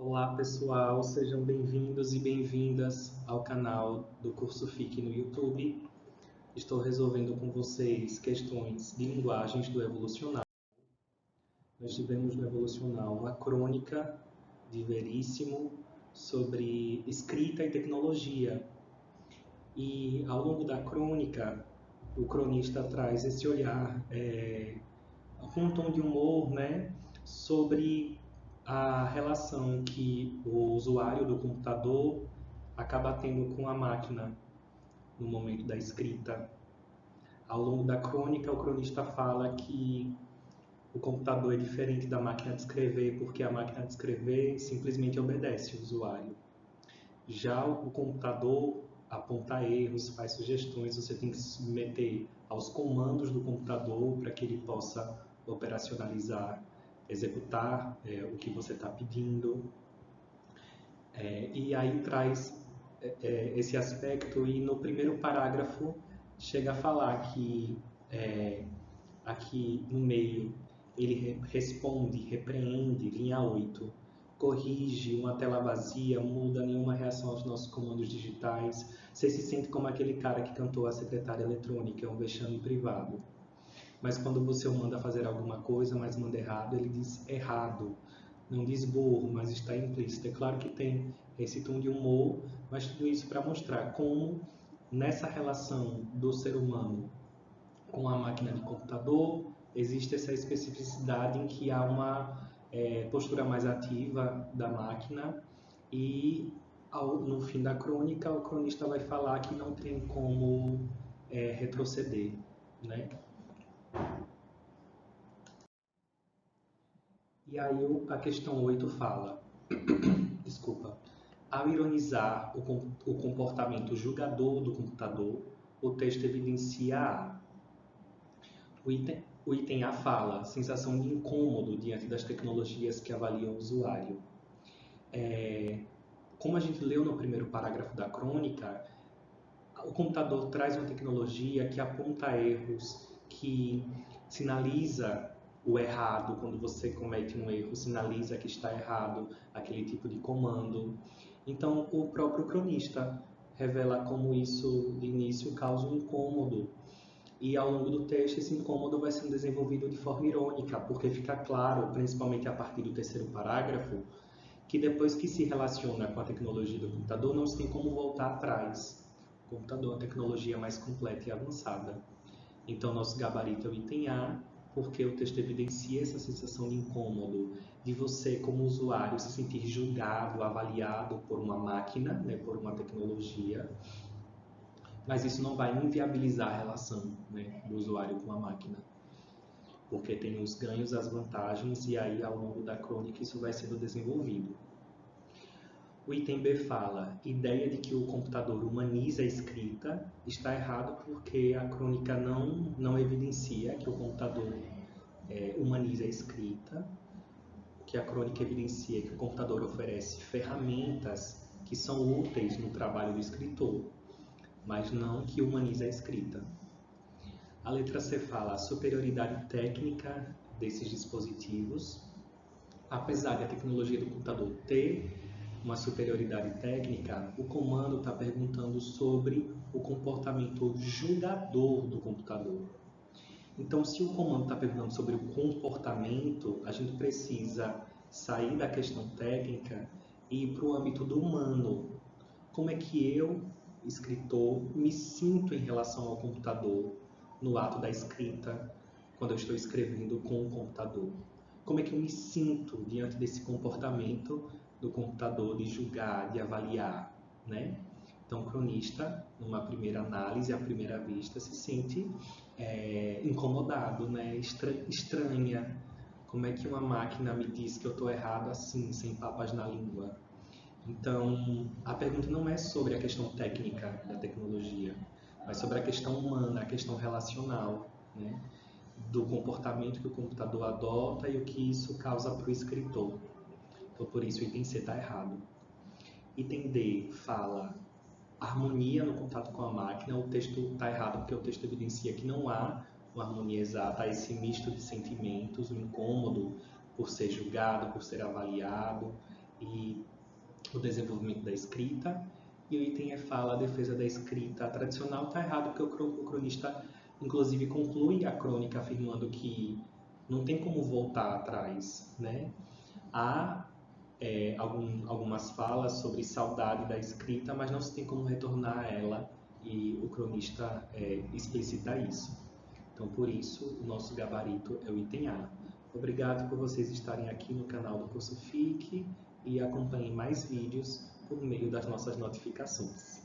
Olá pessoal, sejam bem-vindos e bem-vindas ao canal do Curso FIC no YouTube. Estou resolvendo com vocês questões de linguagens do evolucional. Nós tivemos no evolucional uma crônica de Veríssimo sobre escrita e tecnologia. E ao longo da crônica, o cronista traz esse olhar com um tom de humor, né, sobre a relação que o usuário do computador acaba tendo com a máquina no momento da escrita. Ao longo da crônica, o cronista fala que o computador é diferente da máquina de escrever, porque a máquina de escrever simplesmente obedece o usuário. Já o computador aponta erros, faz sugestões, você tem que se submeter aos comandos do computador para que ele possa operacionalizar, executar o que você está pedindo. E aí traz esse aspecto e no primeiro parágrafo chega a falar que aqui no meio ele responde, repreende, linha 8, corrige uma tela vazia, muda nenhuma reação aos nossos comandos digitais. Você se sente como aquele cara que cantou a secretária eletrônica, um vexame privado. Mas quando você o manda fazer alguma coisa, mas manda errado, ele diz errado. Não diz burro, mas está implícito. É claro que tem esse tom de humor, mas tudo isso para mostrar como nessa relação do ser humano com a máquina de computador, existe essa especificidade em que há uma postura mais ativa da máquina e no fim da crônica o cronista vai falar que não tem como retroceder, né? E aí a questão 8 fala, desculpa, ao ironizar o comportamento julgador do computador, o texto evidencia a o item A fala, sensação de incômodo diante das tecnologias que avaliam o usuário. Como a gente leu no primeiro parágrafo da crônica, o computador traz uma tecnologia que aponta erros, que sinaliza o errado, quando você comete um erro, sinaliza que está errado aquele tipo de comando. Então, o próprio cronista revela como isso, de início, causa um incômodo. E ao longo do texto, esse incômodo vai sendo desenvolvido de forma irônica, porque fica claro, principalmente a partir do terceiro parágrafo, que depois que se relaciona com a tecnologia do computador, não se tem como voltar atrás. O computador é uma tecnologia mais completa e avançada. Então, nosso gabarito é o item A, porque o texto evidencia essa sensação de incômodo, de você, como usuário, se sentir julgado, avaliado por uma máquina, né, por uma tecnologia, mas isso não vai inviabilizar a relação, né, do usuário com a máquina, porque tem os ganhos, as vantagens, e aí ao longo da crônica isso vai sendo desenvolvido. O item B fala, ideia de que o computador humaniza a escrita, está errado porque a crônica não evidencia que o computador humaniza a escrita. O que a crônica evidencia é que o computador oferece ferramentas que são úteis no trabalho do escritor, mas não que humaniza a escrita. A letra C fala a superioridade técnica desses dispositivos. Apesar da tecnologia do computador ter uma superioridade técnica, o comando está perguntando sobre o comportamento julgador do computador. Então, se o comando está perguntando sobre o comportamento, a gente precisa sair da questão técnica e ir para o âmbito do humano. Como é que eu, escritor, me sinto em relação ao computador no ato da escrita, quando eu estou escrevendo com o computador? Como é que eu me sinto diante desse comportamento do computador de julgar, de avaliar, né? Então, o cronista, numa primeira análise, à primeira vista, se sente incomodado, né? Estranha. Como é que uma máquina me diz que eu estou errado assim, sem papas na língua? Então, a pergunta não é sobre a questão técnica da tecnologia, mas sobre a questão humana, a questão relacional, né? Do comportamento que o computador adota e o que isso causa para o escritor. Então, por isso, o item C está errado. Item D fala harmonia no contato com a máquina. O texto está errado porque o texto evidencia que não há uma harmonia exata, há esse misto de sentimentos, o incômodo por ser julgado, por ser avaliado, e o desenvolvimento da escrita. E o item E fala a defesa da escrita tradicional. Está errado porque o cronista, inclusive, conclui a crônica afirmando que não tem como voltar atrás, né? Há algumas falas sobre saudade da escrita, mas não se tem como retornar a ela, e o cronista explicita isso. Então, por isso, o nosso gabarito é o item A. Obrigado por vocês estarem aqui no canal do curso FIC e acompanhem mais vídeos por meio das nossas notificações.